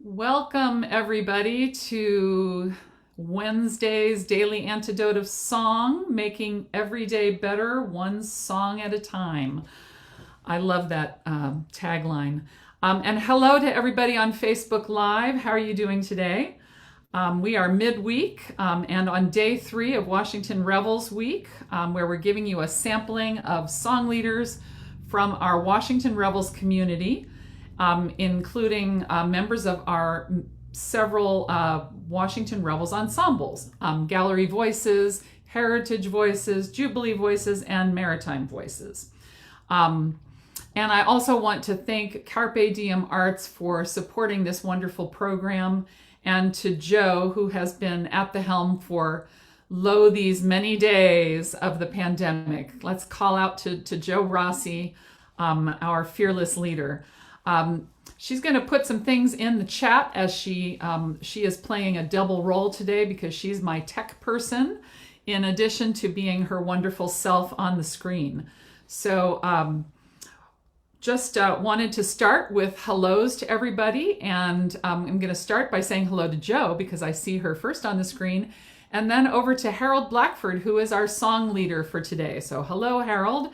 Welcome, everybody, to Wednesday's Daily Antidote of Song, making every day better, one song at a time. I love that tagline. And hello to everybody on Facebook Live. How are you doing today? We are midweek and on day 3 of Washington Revels week, where we're giving you a sampling of song leaders from our Washington Revels community. Including members of our several Washington Revels ensembles, Gallery Voices, Heritage Voices, Jubilee Voices, and Maritime Voices. And I also want to thank Carpe Diem Arts for supporting this wonderful program, and to Joe, who has been at the helm for these many days of the pandemic. Let's call out to Joe Rossi, our fearless leader. She's going to put some things in the chat as she is playing a double role today because she's my tech person in addition to being her wonderful self on the screen. So just wanted to start with hellos to everybody, and I'm going to start by saying hello to Joe because I see her first on the screen, and then over to Harold Blackford, who is our song leader for today. So hello, Harold,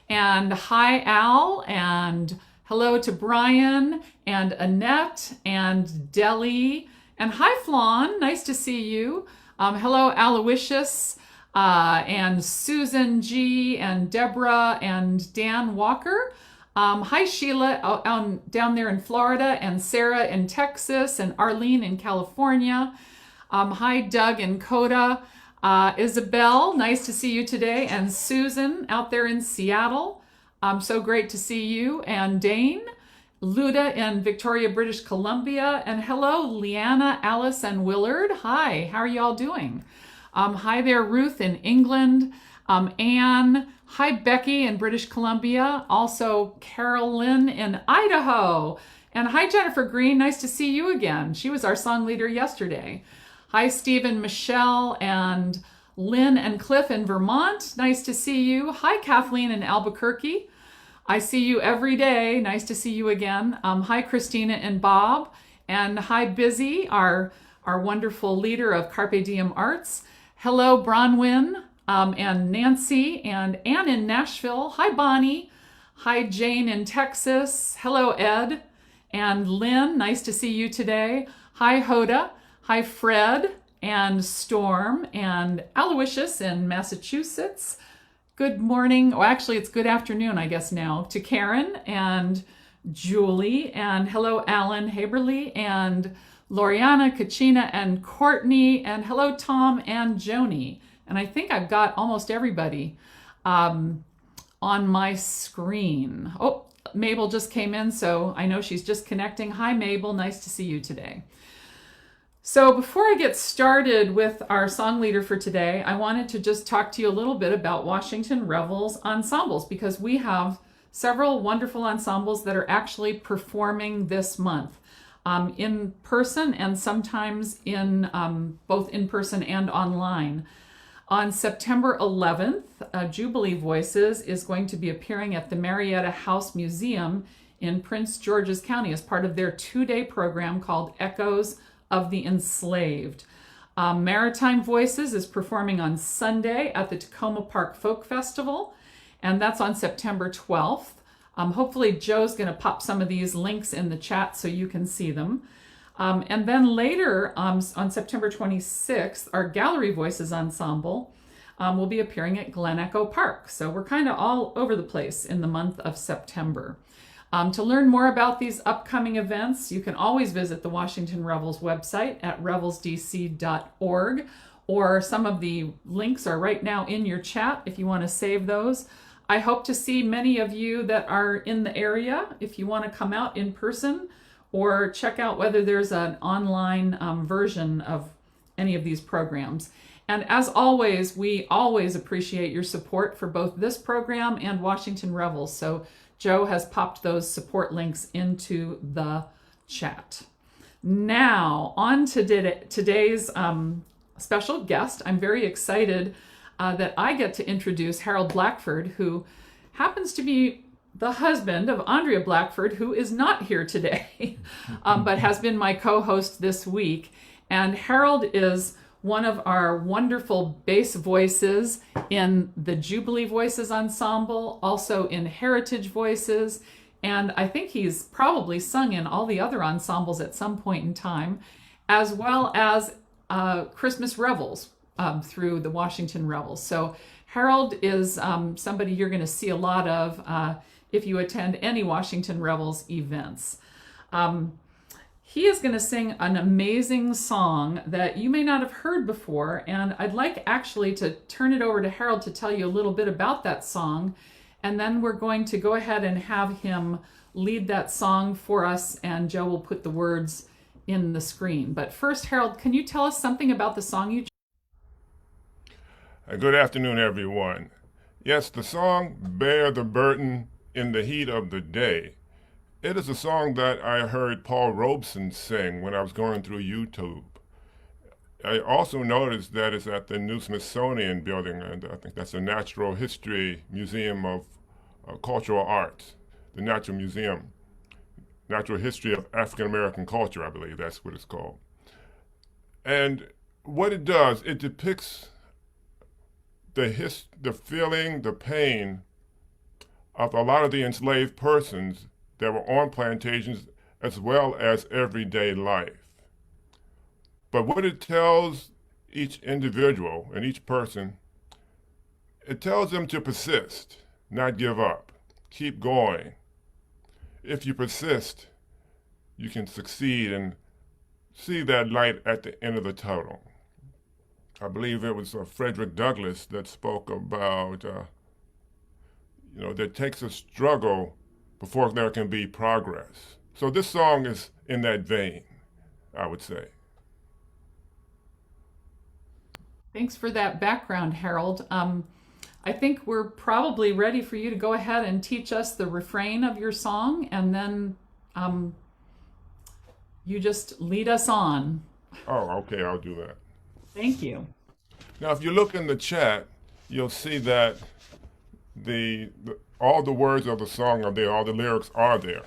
and hi, Al, and hello to Brian and Annette and Deli. And hi, Flan. Nice to see you. Hello, Aloysius and Susan G. and Deborah and Dan Walker. Hi, Sheila down there in Florida, and Sarah in Texas, and Arlene in California. Hi, Doug and Coda. Isabel, nice to see you today. And Susan out there in Seattle. So great to see you. And Dane, Luda in Victoria, British Columbia. And hello, Leanna, Alice, and Willard. Hi, how are you all doing? Hi there, Ruth in England. Anne. Hi, Becky in British Columbia. Also, Carolyn in Idaho. And hi, Jennifer Green. Nice to see you again. She was our song leader yesterday. Hi, Stephen, Michelle, and Lynn and Cliff in Vermont. Nice to see you. Hi, Kathleen in Albuquerque. I see you every day. Nice to see you again. Hi, Christina and Bob. And hi, Busy, our wonderful leader of Carpe Diem Arts. Hello, Bronwyn and Nancy and Ann in Nashville. Hi, Bonnie. Hi, Jane in Texas. Hello, Ed and Lynn. Nice to see you today. Hi, Hoda. Hi, Fred and Storm and Aloysius in Massachusetts. Good morning. Oh, actually, it's good afternoon, I guess now, to Karen and Julie. And hello, Alan Haberly and Loriana, Kachina, and Courtney. And hello, Tom and Joni. And I think I've got almost everybody on my screen. Oh, Mabel just came in, so I know she's just connecting. Hi, Mabel. Nice to see you today. So before I get started with our song leader for today, I wanted to just talk to you a little bit about Washington Revels ensembles, because we have several wonderful ensembles that are actually performing this month in person, and sometimes in both in person and online. On September 11th, Jubilee Voices is going to be appearing at the Marietta House Museum in Prince George's County as part of their 2-day program called Echoes of the Enslaved. Maritime Voices is performing on Sunday at the Tacoma Park Folk Festival, and that's on September 12th. Hopefully Joe's going to pop some of these links in the chat so you can see them. And then later on September 26th, our Gallery Voices ensemble will be appearing at Glen Echo Park. So we're kind of all over the place in the month of September. To learn more about these upcoming events, you can always visit the Washington Revels website at revelsdc.org, or some of the links are right now in your chat if you want to save those. I hope to see many of you that are in the area if you want to come out in person, or check out whether there's an online version of any of these programs. And as always, we always appreciate your support for both this program and Washington Revels. So Joe has popped those support links into the chat. Now, on to today's special guest. I'm very excited that I get to introduce Harold Blackford, who happens to be the husband of Andrea Blackford, who is not here today, but has been my co-host this week. And Harold is one of our wonderful bass voices in the Jubilee Voices Ensemble, also in Heritage Voices, and I think he's probably sung in all the other ensembles at some point in time, as well as Christmas Revels through the Washington Revels. So Harold is somebody you're going to see a lot of if you attend any Washington Revels events. He is going to sing an amazing song that you may not have heard before, and I'd like actually to turn it over to Harold to tell you a little bit about that song, and then we're going to go ahead and have him lead that song for us, and Joe will put the words in the screen. But first, Harold, can you tell us something about the song you chose? Good afternoon, everyone. Yes, the song Bear the Burden in the Heat of the Day. It is a song that I heard Paul Robeson sing when I was going through YouTube. I also noticed that it's at the new Smithsonian building, and I think that's the Natural History Museum of Cultural Arts, the Natural Museum, Natural History of African American Culture, I believe that's what it's called. And what it does, it depicts the feeling, the pain of a lot of the enslaved persons that were on plantations, as well as everyday life. But what it tells each individual and each person, it tells them to persist, not give up, keep going. If you persist, you can succeed and see that light at the end of the tunnel. I believe it was Frederick Douglass that spoke about, that it takes a struggle before there can be progress. So this song is in that vein, I would say. Thanks for that background, Harold. I think we're probably ready for you to go ahead and teach us the refrain of your song, and then you just lead us on. Oh, okay, I'll do that. Thank you. Now, if you look in the chat, you'll see that all the words of the song are there, all the lyrics are there.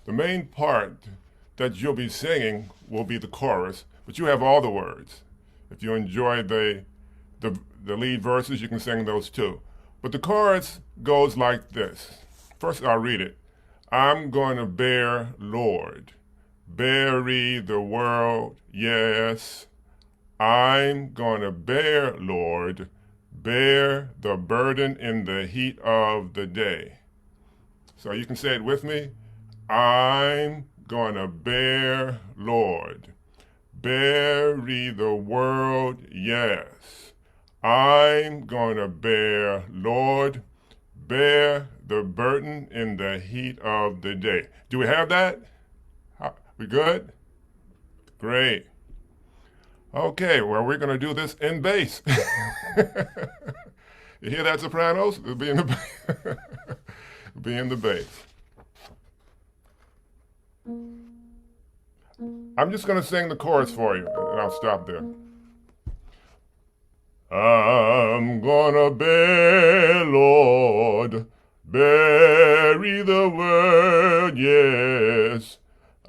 The main part that you'll be singing will be the chorus, but you have all the words. If you enjoy the lead verses, you can sing those too. But the chorus goes like this. First, I'll read it. I'm going to bear, Lord, bury the world, yes. I'm going to bear, Lord, bear the burden in the heat of the day. So you can say it with me. I'm going to bear, Lord, bury the world, yes. I'm going to bear, Lord, bear the burden in the heat of the day. Do we have that? We good? Great. Okay, well, we're going to do this in bass. You hear that, sopranos? It'll be in the, it'll be in the bass. I'm just going to sing the chorus for you, and I'll stop there. I'm gonna bear, Lord, bury the word, yes.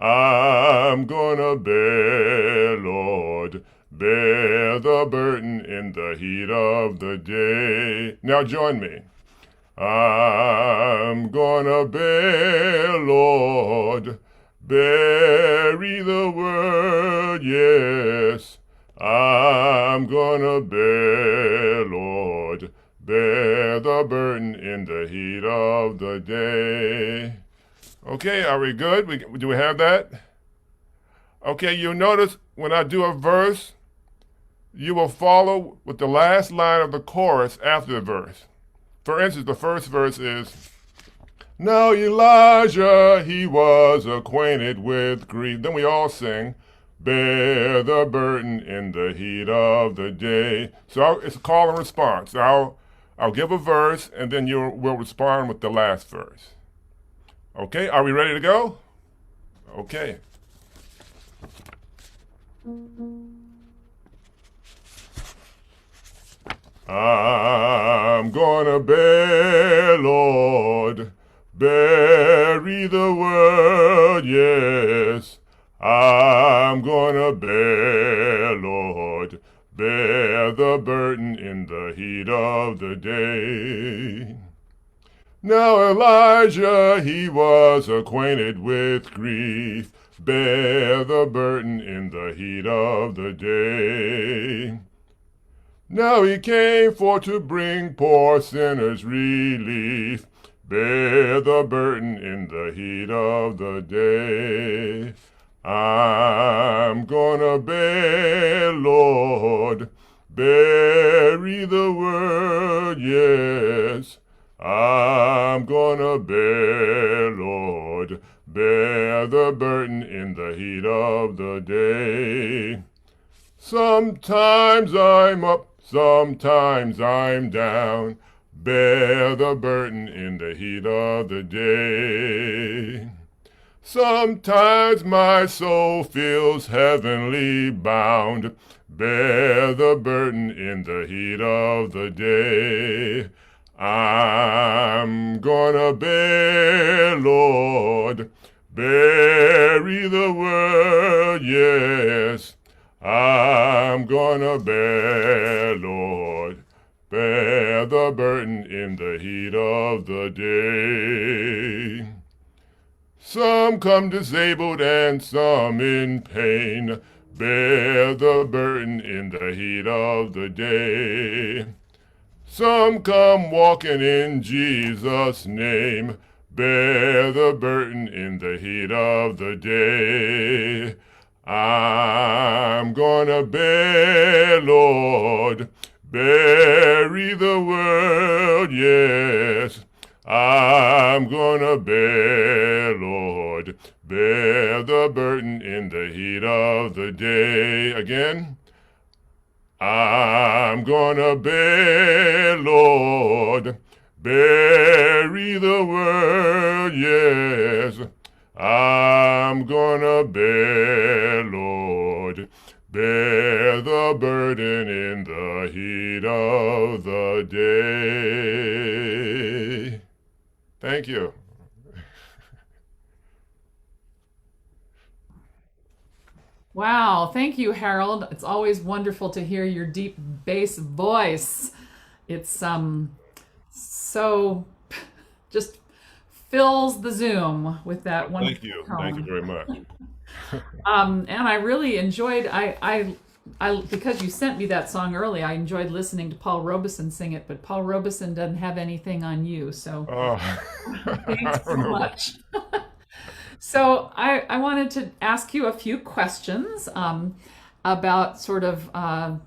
I'm gonna bear, Lord, bear the burden in the heat of the day. Now join me. I'm gonna bear, Lord, bury the word, yes. I'm gonna bear, Lord, bear the burden in the heat of the day. Okay, are we good? Do we have that? Okay, you'll notice when I do a verse, you will follow with the last line of the chorus after the verse. For instance, the first verse is, now Elijah, he was acquainted with grief. Then we all sing, bear the burden in the heat of the day. So it's a call and response. I'll give a verse, and then we'll respond with the last verse. Okay, are we ready to go? Okay. I'm gonna bear, Lord, bury the world, yes. I'm gonna bear, Lord, bear the burden in the heat of the day. Now Elijah, he was acquainted with grief, bear the burden in the heat of the day. Now he came for to bring poor sinners relief, bear the burden in the heat of the day. I'm gonna bear, Lord, bury the word, yes. I'm gonna bear, Lord, bear the burden in the heat of the day. Sometimes I'm up, sometimes I'm down, bear the burden in the heat of the day. Sometimes my soul feels heavenly bound, bear the burden in the heat of the day. I'm gonna bear, Lord, bury the word, yes. I'm gonna bear, Lord, bear the burden in the heat of the day. Some come disabled and some in pain, bear the burden in the heat of the day. Some come walking in Jesus' name, bear the burden in the heat of the day. I'm gonna bear, Lord, bury the world, yes. I'm gonna bear, Lord, bear the burden in the heat of the day. Again. I'm gonna bear, Lord, bury the word, yes. I'm gonna bear, Lord, bear the burden in the heat of the day. Thank you. Wow, thank you, Harold. It's always wonderful to hear your deep bass voice. It's so just fills the Zoom with that Thank wonderful you. Thank you tone. very much. And I really enjoyed. I because you sent me that song early. I enjoyed listening to Paul Robeson sing it, but Paul Robeson doesn't have anything on you, so Oh, thanks I so don't know. much. So I wanted to ask you a few questions about sort of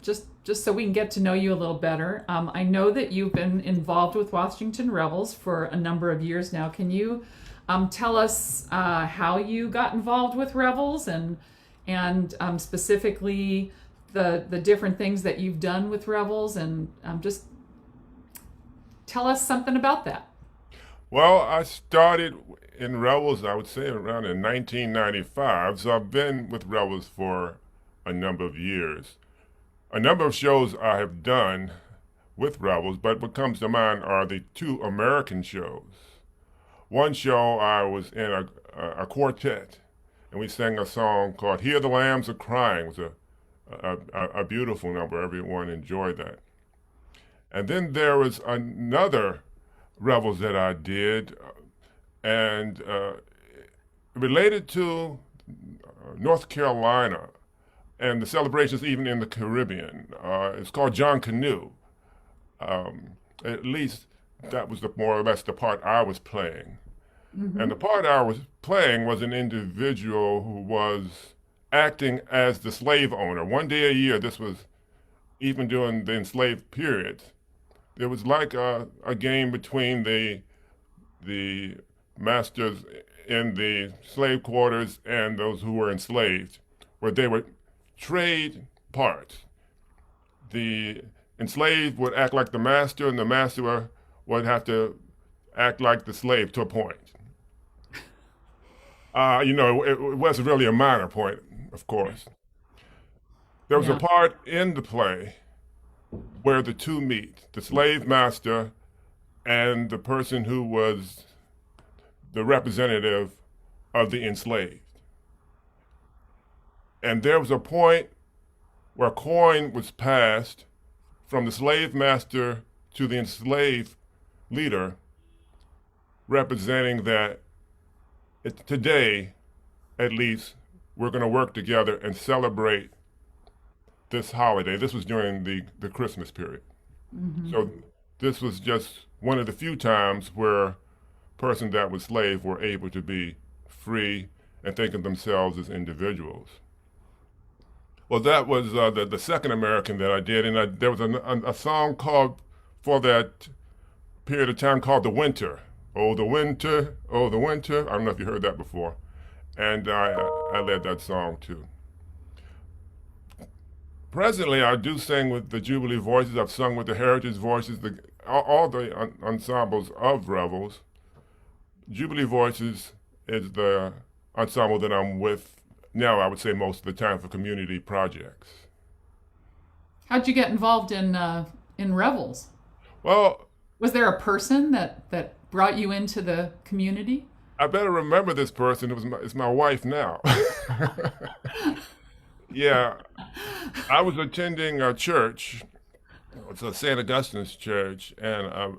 just so we can get to know you a little better. I know that you've been involved with Washington Revels for a number of years now. Can you tell us how you got involved with Revels and specifically the different things that you've done with Revels and just tell us something about that. Well, I started in Revels, I would say around in 1995, so I've been with Revels for a number of years. A number of shows I have done with Revels, but what comes to mind are the two American shows. One show I was in a quartet, and we sang a song called "Hear the Lambs Are Crying." It was a beautiful number. Everyone enjoyed that. And then there was another Revels that I did, and related to North Carolina and the celebrations even in the Caribbean. It's called John Canoe. At least that was more or less the part I was playing. And the part I was playing was an individual who was acting as the slave owner. One day a year, this was even during the enslaved period. It was like a game between the masters in the slave quarters and those who were enslaved, where they would trade parts. The enslaved would act like the master, and the master would have to act like the slave to a point. It wasn't really a minor point, of course. There was a Yeah. part in the play where the two meet, the slave master and the person who was the representative of the enslaved. And there was a point where a coin was passed from the slave master to the enslaved leader, representing that today, at least, we're going to work together and celebrate this holiday. This was during the Christmas period. So this was just one of the few times where persons that were slaves were able to be free and think of themselves as individuals. Well, that was the second American that I did, and there was a song called for that period of time called "The Winter." Oh, the winter, oh, the winter. I don't know if you heard that before, and I led that song too. Presently, I do sing with the Jubilee Voices. I've sung with the Heritage Voices, all the ensembles of Revels. Jubilee Voices is the ensemble that I'm with now, I would say, most of the time for community projects. How'd you get involved in Revels? Well, Was there a person that brought you into the community? I better remember this person. It's my wife now. Yeah, I was attending a church. It's a St. Augustine's church, and I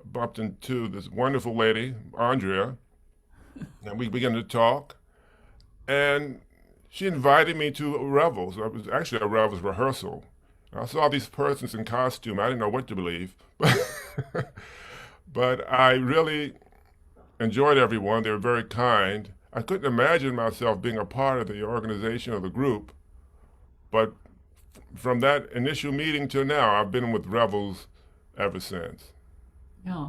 bumped into this wonderful lady, Andrea, and we began to talk. And she invited me to Revels. It was actually a Revels rehearsal. I saw these persons in costume. I didn't know what to believe, but I really enjoyed everyone. They were very kind. I couldn't imagine myself being a part of the organization or the group, but from that initial meeting to now, I've been with Revels ever since. Yeah.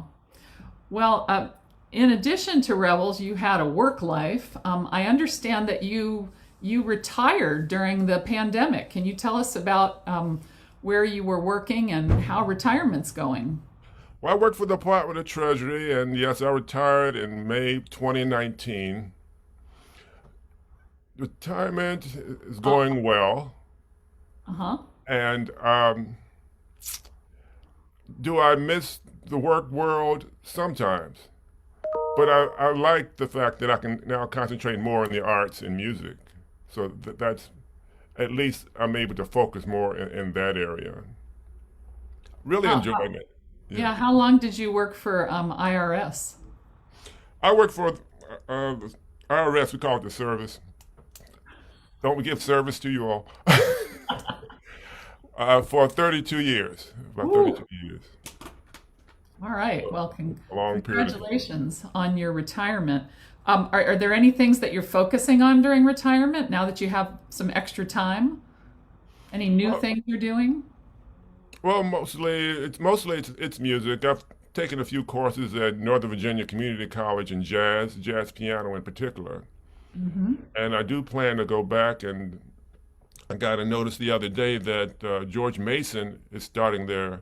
Well, in addition to Revels, you had a work life. I understand that you retired during the pandemic. Can you tell us about where you were working and how retirement's going? Well, I worked for the Department of Treasury, and yes, I retired in May 2019. Retirement is going well. Uh-huh. And do I miss the work world? Sometimes. But I like the fact that I can now concentrate more on the arts and music. So that's, at least I'm able to focus more in that area. Really enjoying it. Yeah. How long did you work for IRS? I work for IRS, we call it the service. Don't we give service to you all? For 32 years, about Ooh. 32 years. All right. Well, A long period. congratulations on your retirement. Are there any things that you're focusing on during retirement now that you have some extra time? Any new things you're doing? Well, mostly it's music. I've taken a few courses at Northern Virginia Community College in jazz piano in particular. And I do plan to go back, and I got a notice the other day that George Mason is starting their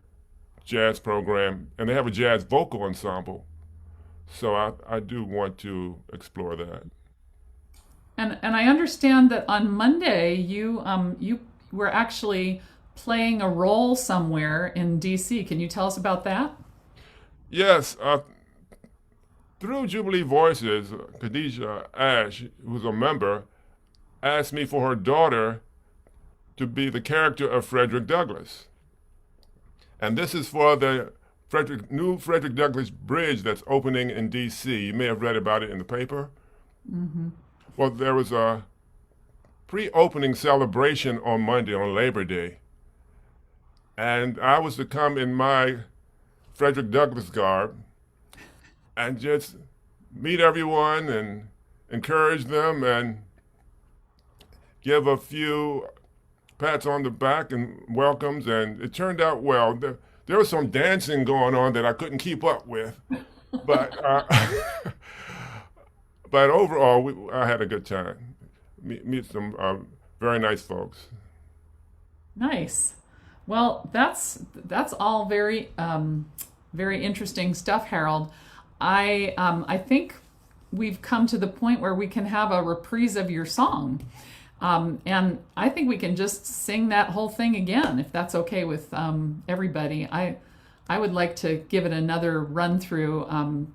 jazz program, and they have a jazz vocal ensemble. So I do want to explore that. And I understand that on Monday you were actually playing a role somewhere in DC. Can you tell us about that? Yes, through Jubilee Voices, Khadijah Ash, who's a member, asked me for her daughter to be the character of Frederick Douglass. And this is for the new Frederick Douglass Bridge that's opening in D.C. You may have read about it in the paper. Well, there was a pre-opening celebration on Monday, on Labor Day. And I was to come in my Frederick Douglass garb and just meet everyone and encourage them and give a few pats on the back and welcomes, and it turned out well. There was some dancing going on that I couldn't keep up with, but but overall, I had a good time. Meet some very nice folks. Nice. Well, that's all very very interesting stuff, Harold. I think we've come to the point where we can have a reprise of your song. And I think we can just sing that whole thing again, if that's okay with everybody. I would like to give it another run through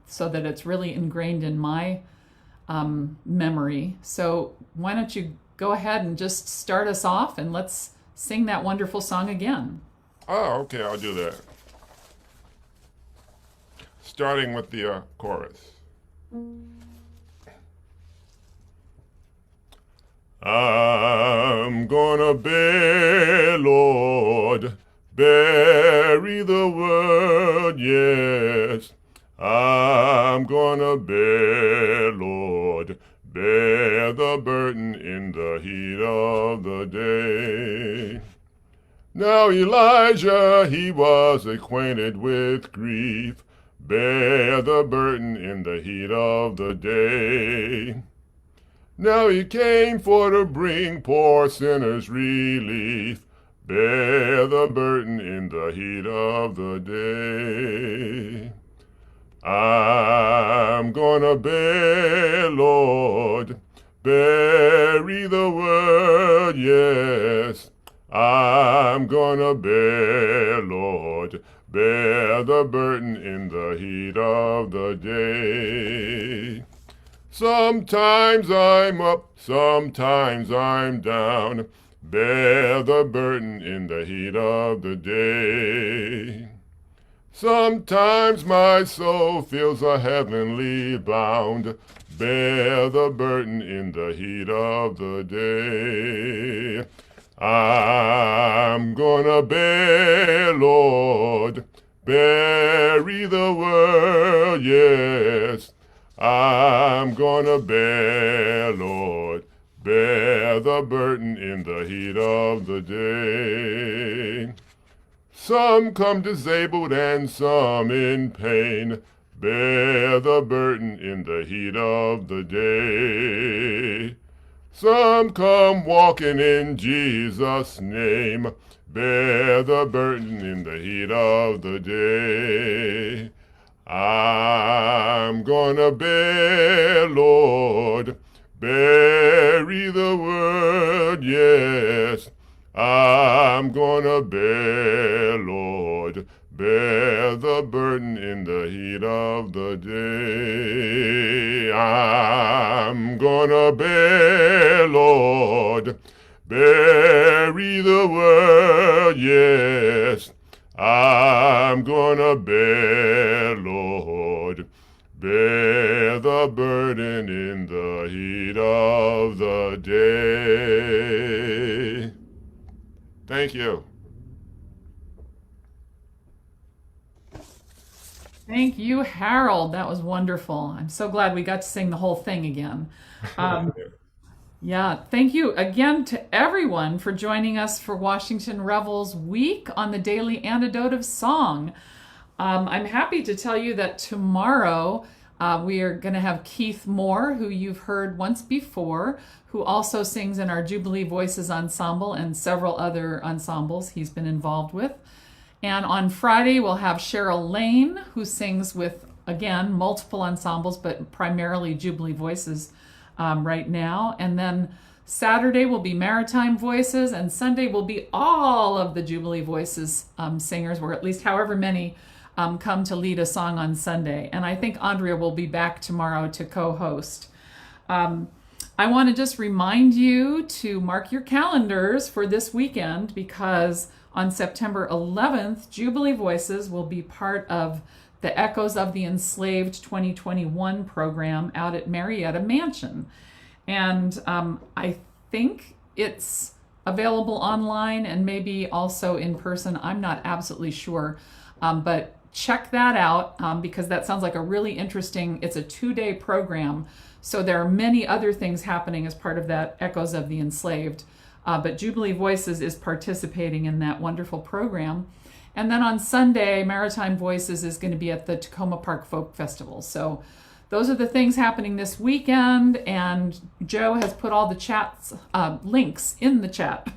so that it's really ingrained in my memory. So why don't you go ahead and just start us off and let's sing that wonderful song again. Oh, okay, I'll do that. Starting with the chorus. I'm gonna bear, Lord, bury the word, yes. I'm gonna bear, Lord, bear the burden in the heat of the day. Now Elijah, he was acquainted with grief, bear the burden in the heat of the day. Now he came for to bring poor sinners relief, bear the burden in the heat of the day. I'm gonna bear, Lord, bury the word, yes. I'm gonna bear, Lord, bear the burden in the heat of the day. Sometimes I'm up, sometimes I'm down, bear the burden in the heat of the day. Sometimes my soul feels a heavenly bound, bear the burden in the heat of the day. I'm gonna bear, Lord, bury the word, yes. I'm gonna bear, Lord, bear the burden in the heat of the day. Some come disabled and some in pain, bear the burden in the heat of the day. Some come walking in Jesus' name, bear the burden in the heat of the day. I'm gonna bear, Lord, bury the word, yes. I'm gonna bear, Lord, bear the burden in the heat of the day. I'm gonna bear, Lord, bury the word, yes. I'm gonna bear, Lord, bear the burden in the heat of the day. Thank you. Thank you, Harold. That was wonderful. I'm so glad we got to sing the whole thing again. Um, Yeah, thank you again to everyone for joining us for Washington Revels week on the Daily Antidote of Song. I'm happy to tell you that tomorrow we are going to have Keith Moore, who you've heard once before, who also sings in our Jubilee Voices Ensemble and several other ensembles he's been involved with. And on Friday, we'll have Cheryl Lane, who sings with, again, multiple ensembles, but primarily Jubilee Voices right now. And then Saturday will be Maritime Voices, and Sunday will be all of the Jubilee Voices singers, or at least however many come to lead a song on Sunday. And I think Andrea will be back tomorrow to co-host. I want to just remind you to mark your calendars for this weekend, because on September 11th, Jubilee Voices will be part of the Echoes of the Enslaved 2021 program out at Marietta Mansion. And I think it's available online and maybe also in person. I'm not absolutely sure, but check that out because that sounds like a really interesting, it's a 2-day program. So there are many other things happening as part of that Echoes of the Enslaved. But Jubilee Voices is participating in that wonderful program. And then on Sunday, Maritime Voices is going to be at the Tacoma Park Folk Festival. So those are the things happening this weekend. And Joe has put all the chats, links in the chat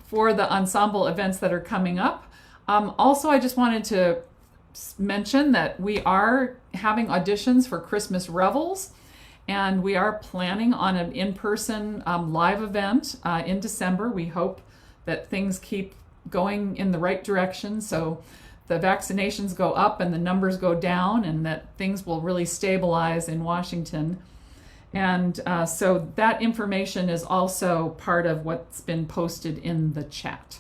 for the ensemble events that are coming up. Also, I just wanted to mention that we are having auditions for Christmas Revels. And we are planning on an in-person live event in December. We hope that things keep going in the right direction. So the vaccinations go up and the numbers go down, and that things will really stabilize in Washington. And so that information is also part of what's been posted in the chat.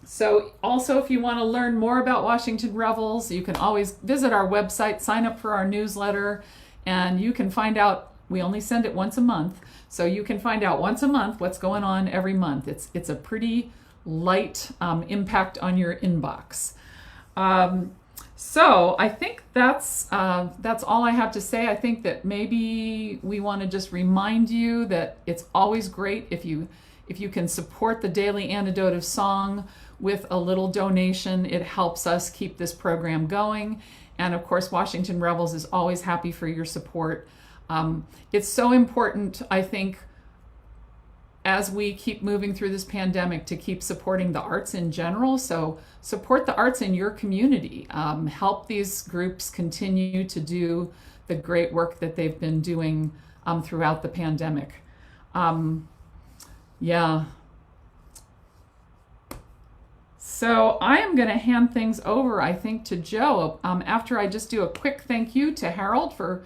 So also, if you want to learn more about Washington Revels, you can always visit our website, sign up for our newsletter, and you can find out. We only send it once a month, so you can find out once a month what's going on every month. It's a pretty light impact on your inbox. So I think that's all I have to say. I think that maybe we want to just remind you that it's always great if you can support the Daily Antidote of Song with a little donation. It helps us keep this program going. And of course, Washington Revels is always happy for your support. It's so important, I think, as we keep moving through this pandemic, to keep supporting the arts in general. So support the arts in your community. Help these groups continue to do the great work that they've been doing throughout the pandemic. Yeah. So I am going to hand things over, I think, to Joe, after I just do a quick thank you to Harold for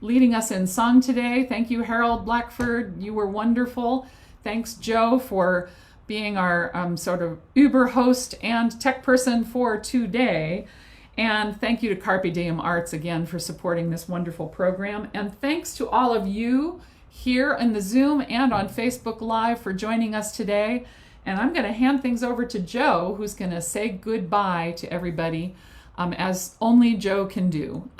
leading us in song today. Thank you, Harold Blackford. You were wonderful. Thanks, Joe, for being our sort of Uber host and tech person for today. And thank you to Carpe Diem Arts again for supporting this wonderful program. And thanks to all of you here in the Zoom and on Facebook Live for joining us today. And I'm going to hand things over to Joe, who's going to say goodbye to everybody, as only Joe can do.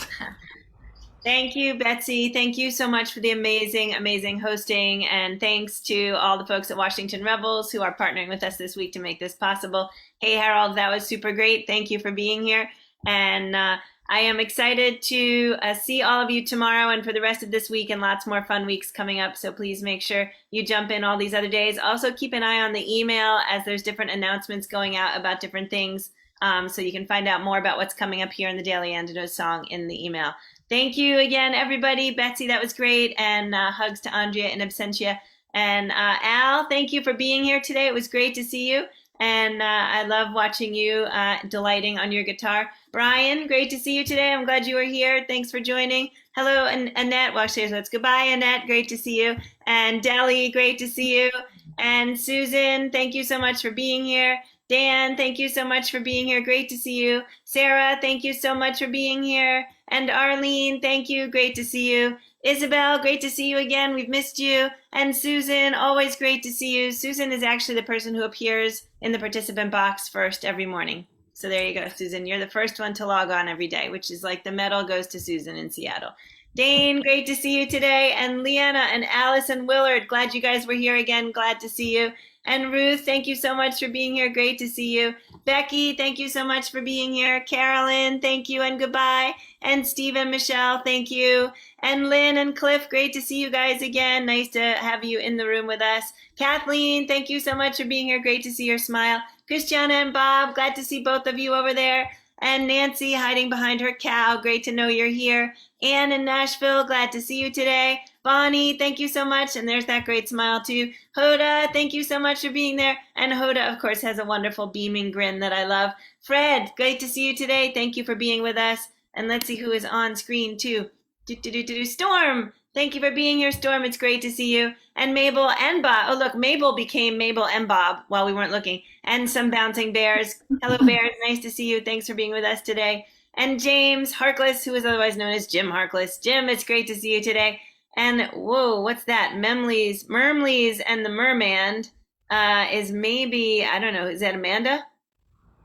Thank you, Betsy. Thank you so much for the amazing hosting. And thanks to all the folks at Washington Revels who are partnering with us this week to make this possible. Hey, Harold, that was super great. Thank you for being here. And I am excited to see all of you tomorrow and for the rest of this week, and lots more fun weeks coming up. So please make sure you jump in all these other days. Also keep an eye on the email, as there's different announcements going out about different things. So you can find out more about what's coming up here in the Daily Antidote Song in the email. Thank you again, everybody. Betsy, that was great. And hugs to Andrea in absentia. And Al, thank you for being here today. It was great to see you. And I love watching you delighting on your guitar. Brian, great to see you today. I'm glad you were here. Thanks for joining. Hello, and Annette. Well, actually, let's goodbye, Annette. Great to see you. And Deli, great to see you. And Susan, thank you so much for being here. Dan, thank you so much for being here. Great to see you. Sarah, thank you so much for being here. And Arlene, thank you. Great to see you. Isabel, great to see you again. We've missed you. And Susan, always great to see you. Susan is actually the person who appears in the participant box first every morning. So there you go, Susan. You're the first one to log on every day, which is like the medal goes to Susan in Seattle. Dane, great to see you today. And Leanna and Alice and Willard, glad you guys were here again. Glad to see you. And Ruth, thank you so much for being here. Great to see you. Becky, thank you so much for being here. Carolyn, thank you and goodbye. And Steve and Michelle, thank you. And Lynn and Cliff, great to see you guys again. Nice to have you in the room with us. Kathleen, thank you so much for being here. Great to see your smile. Christiana and Bob, glad to see both of you over there. And Nancy hiding behind her cow, great to know you're here. Ann in Nashville, glad to see you today. Bonnie, thank you so much. And there's that great smile too. Hoda, thank you so much for being there. And Hoda, of course, has a wonderful beaming grin that I love. Fred, great to see you today. Thank you for being with us. And let's see who is on screen too. Storm, thank you for being here, Storm. It's great to see you. And Mabel and Bob. Oh, look, Mabel became Mabel and Bob while we weren't looking. And some bouncing bears. Hello, bears. Nice to see you. Thanks for being with us today. And James Harkless, who is otherwise known as Jim Harkless. Jim, it's great to see you today. And whoa, what's that? Mermleys and the Merman is maybe, I don't know, is that Amanda?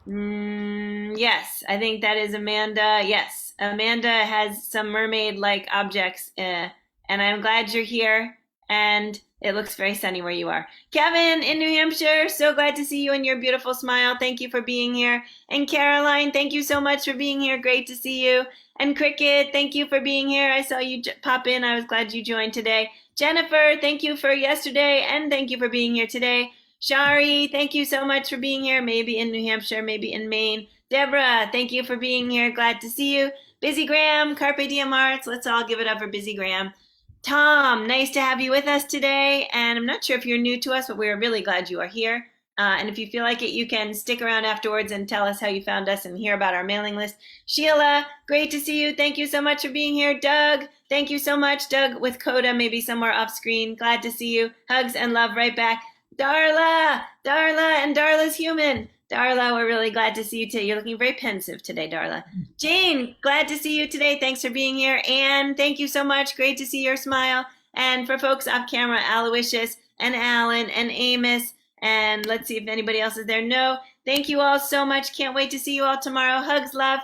Yes, I think that is Amanda. Yes, Amanda has some mermaid-like objects, and I'm glad you're here. And it looks very sunny where you are. Kevin in New Hampshire, so glad to see you and your beautiful smile. Thank you for being here. And Caroline, thank you so much for being here. Great to see you. And Cricket, thank you for being here. I saw you pop in. I was glad you joined today. Jennifer, thank you for yesterday, and thank you for being here today. Shari, thank you so much for being here. Maybe in New Hampshire, maybe in Maine. Deborah, thank you for being here. Glad to see you. Busy Graham, Carpe Diem Arts. Let's all give it up for Busy Graham. Tom, nice to have you with us today. And I'm not sure if you're new to us, but we're really glad you are here. And if you feel like it, you can stick around afterwards and tell us how you found us and hear about our mailing list. Sheila, great to see you. Thank you so much for being here. Doug, thank you so much. Doug with Coda, maybe somewhere off screen. Glad to see you. Hugs and love right back. Darla, and Darla's human. Darla, we're really glad to see you today. You're looking very pensive today, Darla. Jane, glad to see you today. Thanks for being here. Anne, thank you so much. Great to see your smile. And for folks off camera, Aloysius and Alan and Amos. And let's see if anybody else is there. No, thank you all so much. Can't wait to see you all tomorrow. Hugs, love,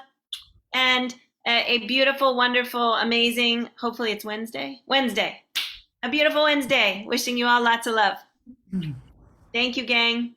and a beautiful, wonderful, amazing, hopefully it's Wednesday. A beautiful Wednesday. Wishing you all lots of love. Thank you, gang.